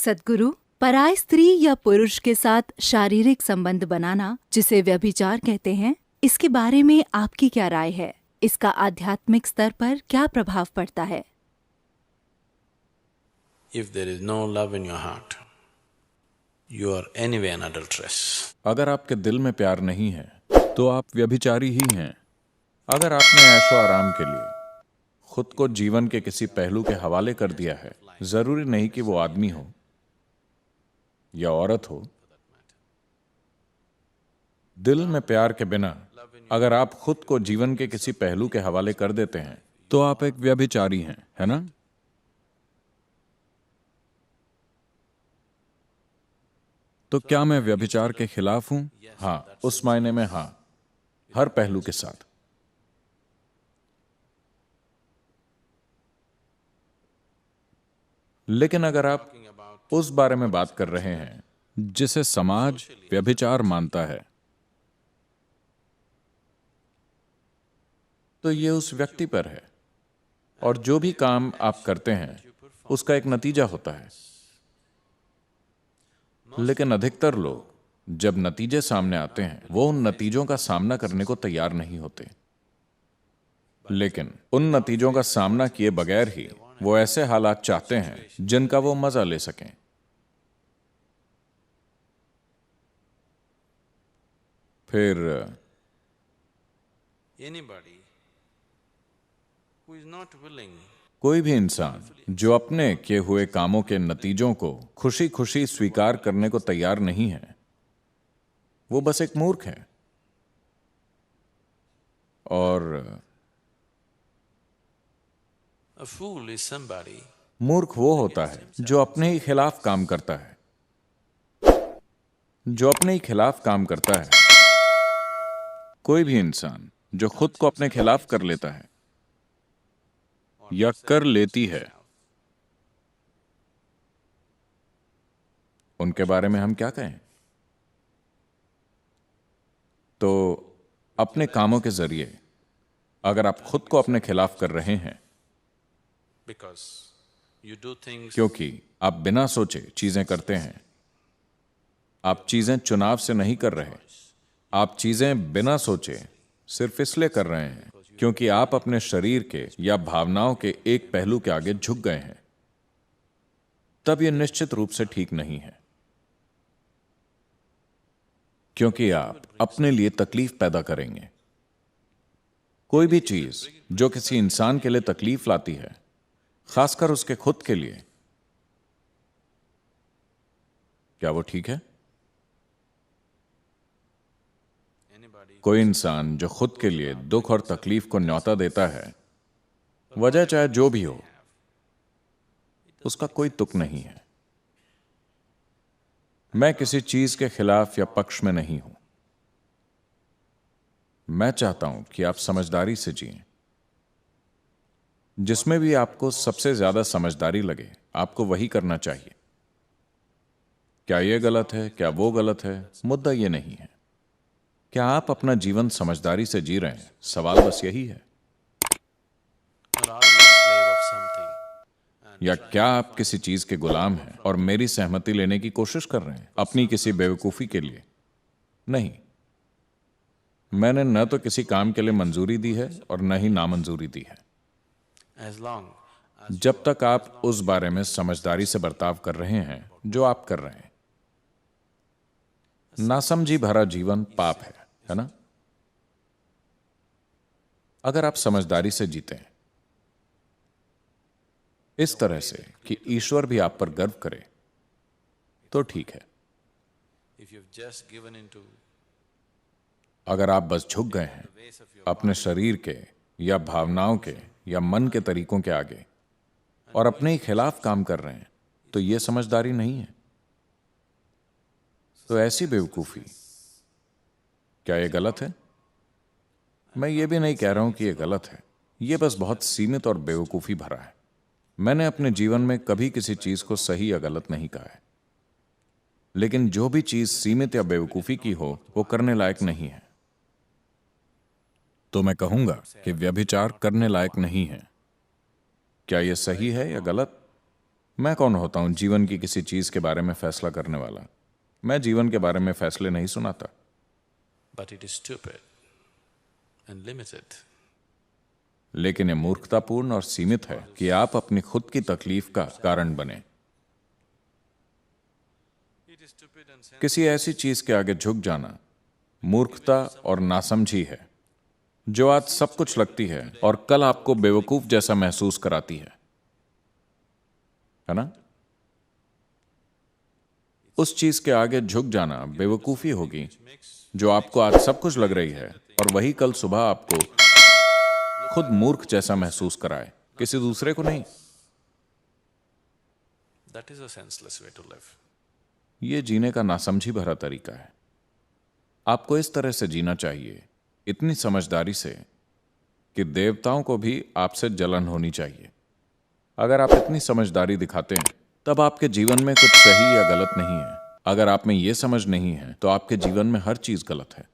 सद्गुरु, पराय स्त्री या पुरुष के साथ शारीरिक संबंध बनाना, जिसे व्यभिचार कहते हैं, इसके बारे में आपकी क्या राय है? इसका आध्यात्मिक स्तर पर क्या प्रभाव पड़ता है? If there is no love in your heart, you are anyway an adulteress. अगर आपके दिल में प्यार नहीं है तो आप व्यभिचारी ही हैं। अगर आपने ऐशो आराम के लिए खुद को जीवन के किसी पहलू के हवाले कर दिया है, जरूरी नहीं कि वो आदमी हो या औरत हो, दिल में प्यार के बिना अगर आप खुद को जीवन के किसी पहलू के हवाले कर देते हैं तो आप एक व्यभिचारी हैं, है ना? तो क्या मैं व्यभिचार के खिलाफ हूं? हाँ, उस मायने में हाँ, हर पहलू के साथ। लेकिन अगर आप उस बारे में बात कर रहे हैं जिसे समाज व्यभिचार मानता है, तो ये उस व्यक्ति पर है, और जो भी काम आप करते हैं उसका एक नतीजा होता है। लेकिन अधिकतर लोग जब नतीजे सामने आते हैं वो उन नतीजों का सामना करने को तैयार नहीं होते, लेकिन उन नतीजों का सामना किए बगैर ही वो ऐसे हालात चाहते हैं जिनका वो मजा ले सकें। फिर Anybody who is not willing कोई भी इंसान जो अपने किए हुए कामों के नतीजों को खुशी खुशी स्वीकार करने को तैयार नहीं है, वो बस एक मूर्ख है। और a fool is somebody मूर्ख वो होता है जो अपने ही खिलाफ काम करता है, जो अपने ही खिलाफ काम करता है। कोई भी इंसान जो खुद को अपने खिलाफ कर लेता है या कर लेती है, उनके बारे में हम क्या कहें? तो अपने कामों के जरिए अगर आप खुद को अपने खिलाफ कर रहे हैं, because you do things क्योंकि आप बिना सोचे चीजें करते हैं, आप चीजें चुनाव से नहीं कर रहे, आप चीजें बिना सोचे सिर्फ इसलिए कर रहे हैं क्योंकि आप अपने शरीर के या भावनाओं के एक पहलू के आगे झुक गए हैं, तब यह निश्चित रूप से ठीक नहीं है, क्योंकि आप अपने लिए तकलीफ पैदा करेंगे। कोई भी चीज जो किसी इंसान के लिए तकलीफ लाती है, खासकर उसके खुद के लिए, क्या वो ठीक है? कोई इंसान जो खुद के लिए दुख और तकलीफ को न्योता देता है, वजह चाहे जो भी हो, उसका कोई तुक नहीं है। मैं किसी चीज के खिलाफ या पक्ष में नहीं हूं। मैं चाहता हूं कि आप समझदारी से जिएं। जिसमें भी आपको सबसे ज्यादा समझदारी लगे, आपको वही करना चाहिए। क्या यह गलत है, क्या वो गलत है, मुद्दा यह नहीं है। क्या आप अपना जीवन समझदारी से जी रहे हैं? सवाल बस यही है। are always slave of something. या क्या आप किसी चीज के गुलाम हैं और मेरी सहमति लेने की कोशिश कर रहे हैं अपनी किसी बेवकूफी के लिए? नहीं, मैंने न तो किसी काम के लिए मंजूरी दी है और न ही नामंजूरी दी है। As long as जब तक आप उस बारे में समझदारी से बर्ताव कर रहे हैं जो आप कर रहे हैं। नासमझी भरा जीवन पाप है ना? अगर आप समझदारी से जीते हैं इस तरह से कि ईश्वर भी आप पर गर्व करे, तो ठीक है। if you've just given into अगर आप बस झुक गए हैं अपने शरीर के या भावनाओं के या मन के तरीकों के आगे और अपने ही खिलाफ काम कर रहे हैं, तो यह समझदारी नहीं है। तो ऐसी बेवकूफी, क्या यह गलत है? मैं ये भी नहीं कह रहा हूं कि यह गलत है, यह बस बहुत सीमित और बेवकूफी भरा है। मैंने अपने जीवन में कभी किसी चीज को सही या गलत नहीं कहा है, लेकिन जो भी चीज सीमित या बेवकूफी की हो वो करने लायक नहीं है। तो मैं कहूंगा कि व्यभिचार करने लायक नहीं है। क्या यह सही है या गलत? मैं कौन होता हूं जीवन की किसी चीज के बारे में फैसला करने वाला? मैं जीवन के बारे में फैसले नहीं सुनाता। But it is stupid and limited. लेकिन यह मूर्खतापूर्ण और सीमित है कि आप अपनी खुद की तकलीफ का कारण बने। किसी ऐसी चीज के आगे झुक जाना मूर्खता और नासमझी है जो आज सब कुछ लगती है और कल आपको बेवकूफ जैसा महसूस कराती है ना? उस चीज के आगे झुक जाना बेवकूफी होगी जो आपको आज सब कुछ लग रही है और वही कल सुबह आपको खुद मूर्ख जैसा महसूस कराए, किसी दूसरे को नहीं। That is a senseless way to live. यह जीने का नासमझी भरा तरीका है। आपको इस तरह से जीना चाहिए, इतनी समझदारी से कि देवताओं को भी आपसे जलन होनी चाहिए। अगर आप इतनी समझदारी दिखाते हैं तब आपके जीवन में कुछ सही या गलत नहीं है। अगर आप में यह समझ नहीं है तो आपके जीवन में हर चीज गलत है।